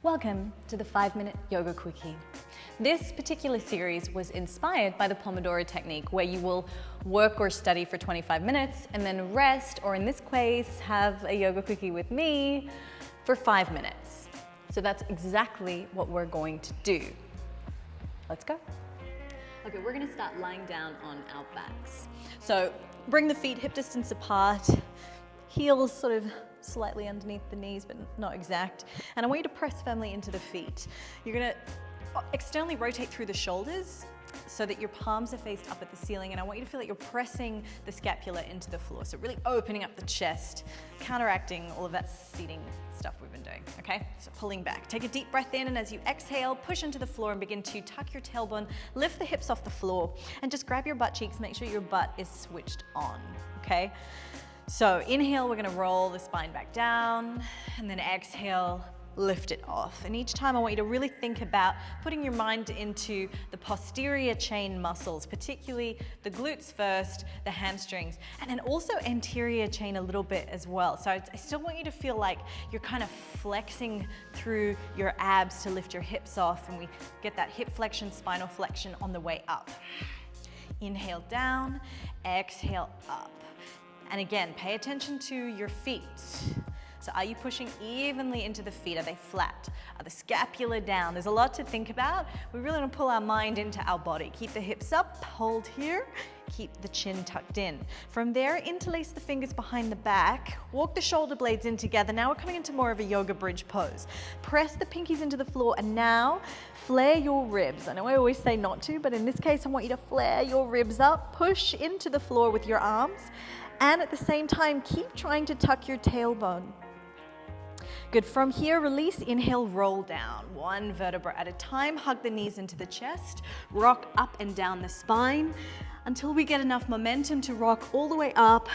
Welcome to the 5-Minute Yoga Quickie. This particular series was inspired by the Pomodoro technique, where you will work or study for 25 minutes and then rest, or in this case, have a yoga quickie with me for 5 minutes. So that's exactly what we're going to do. Let's go. Okay, we're gonna start lying down on our backs. So bring the feet hip distance apart, heels sort of slightly underneath the knees, but not exact. And I want you to press firmly into the feet. You're gonna externally rotate through the shoulders so that your palms are faced up at the ceiling, and I want you to feel like you're pressing the scapula into the floor. So really opening up the chest, counteracting all of that seating stuff we've been doing, okay? So pulling back. Take a deep breath in, and as you exhale, push into the floor and begin to tuck your tailbone, lift the hips off the floor, and just grab your butt cheeks, make sure your butt is switched on, okay? So inhale, we're gonna roll the spine back down, and then exhale, lift it off. And each time I want you to really think about putting your mind into the posterior chain muscles, particularly the glutes first, the hamstrings, and then also anterior chain a little bit as well. So I still want you to feel like you're kind of flexing through your abs to lift your hips off, and we get that hip flexion, spinal flexion on the way up. Inhale down, exhale up. And again, pay attention to your feet. So are you pushing evenly into the feet? Are they flat? Are the scapula down? There's a lot to think about. We really want to pull our mind into our body. Keep the hips up, hold here, keep the chin tucked in. From there, interlace the fingers behind the back, walk the shoulder blades in together. Now we're coming into more of a yoga bridge pose. Press the pinkies into the floor, and now flare your ribs. I know I always say not to, but in this case, I want you to flare your ribs up, push into the floor with your arms, and at the same time, keep trying to tuck your tailbone. Good. From here, release, inhale, roll down. One vertebra at a time. Hug the knees into the chest. Rock up and down the spine until we get enough momentum to rock all the way up.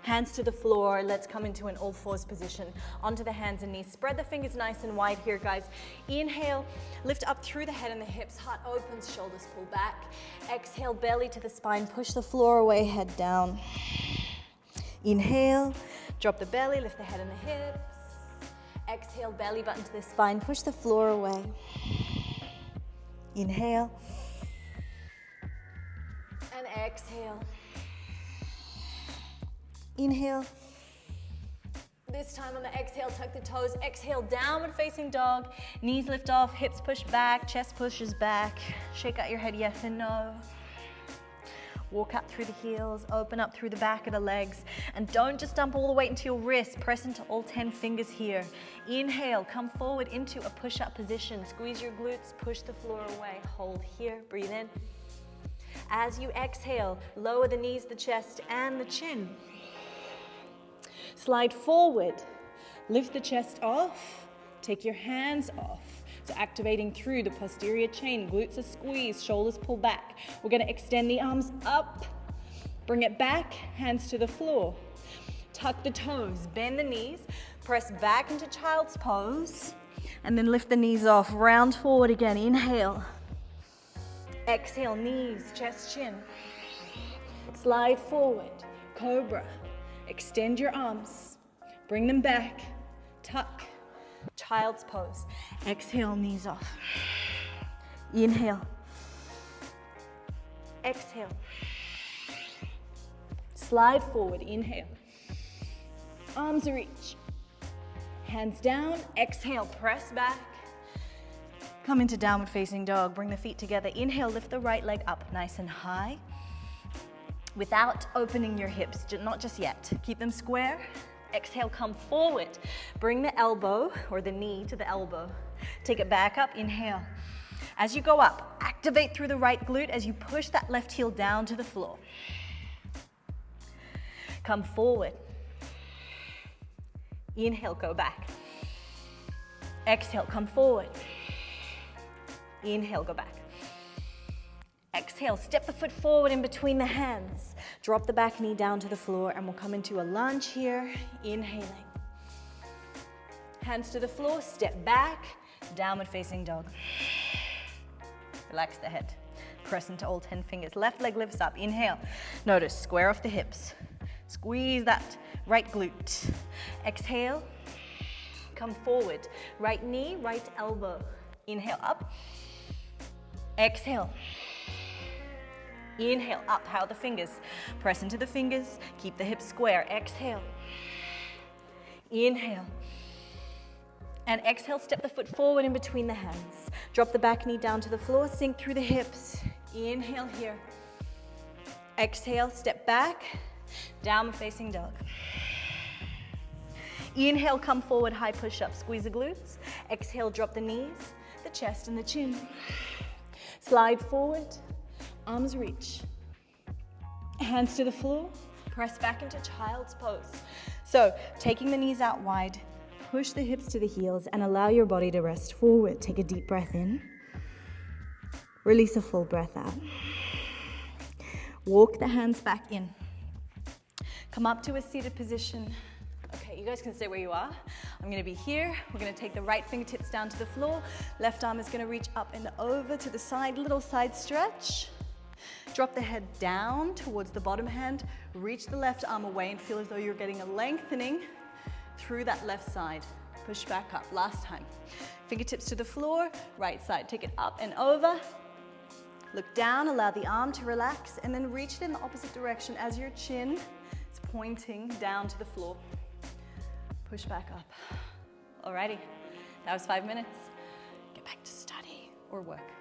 Hands to the floor. Let's come into an all fours position. Onto the hands and knees. Spread the fingers nice and wide here, guys. Inhale, lift up through the head and the hips. Heart opens, shoulders pull back. Exhale, belly to the spine. Push the floor away, head down. Inhale, drop the belly, lift the head and the hips. Exhale, belly button to the spine, push the floor away. Inhale. And exhale. Inhale. This time on the exhale, tuck the toes. Exhale, downward facing dog. Knees lift off, hips push back, chest pushes back. Shake out your head, yes and no. Walk up through the heels, open up through the back of the legs, and don't just dump all the weight into your wrists. Press into all 10 fingers here. Inhale, come forward into a push-up position. Squeeze your glutes, push the floor away. Hold here, breathe in. As you exhale, lower the knees, the chest, and the chin. Slide forward, lift the chest off, take your hands off. So activating through the posterior chain, glutes are squeezed, shoulders pull back. We're gonna extend the arms up, bring it back, hands to the floor. Tuck the toes, bend the knees, press back into child's pose, and then lift the knees off, round forward again, inhale. Exhale, knees, chest, chin. Slide forward, cobra. Extend your arms, bring them back, tuck. Child's pose. Exhale, knees off. Inhale. Exhale. Slide forward, inhale. Arms reach. Hands down, exhale, press back. Come into downward facing dog. Bring the feet together. Inhale, lift the right leg up nice and high without opening your hips, not just yet. Keep them square. Exhale, come forward. Bring the elbow or the knee to the elbow. Take it back up, inhale. As you go up, activate through the right glute as you push that left heel down to the floor. Come forward. Inhale, go back. Exhale, come forward. Inhale, go back. Exhale, step the foot forward in between the hands. Drop the back knee down to the floor, and we'll come into a lunge here. Inhaling. Hands to the floor, step back, downward facing dog. Relax the head. Press into all 10 fingers. Left leg lifts up. Inhale. Notice, square off the hips. Squeeze that right glute. Exhale. Come forward. Right knee, right elbow. Inhale up. Exhale. Inhale, up, power the fingers. Press into the fingers, keep the hips square. Exhale. Inhale. And exhale, step the foot forward in between the hands. Drop the back knee down to the floor, sink through the hips. Inhale here. Exhale, step back, downward facing dog. Inhale, come forward, high push-up, squeeze the glutes. Exhale, drop the knees, the chest and the chin. Slide forward, arms reach. Hands to the floor, press back into child's pose. So, taking the knees out wide, push the hips to the heels and allow your body to rest forward. Take a deep breath in. Release a full breath out. Walk the hands back in. Come up to a seated position. Okay, you guys can stay where you are. I'm gonna be here. We're gonna take the right fingertips down to the floor. Left arm is gonna reach up and over to the side, little side stretch. Drop the head down towards the bottom hand. Reach the left arm away and feel as though you're getting a lengthening through that left side. Push back up, last time. Fingertips to the floor, right side. Take it up and over. Look down, allow the arm to relax, and then reach it in the opposite direction as your chin is pointing down to the floor. Push back up. Alrighty, that was 5 minutes. Get back to study or work.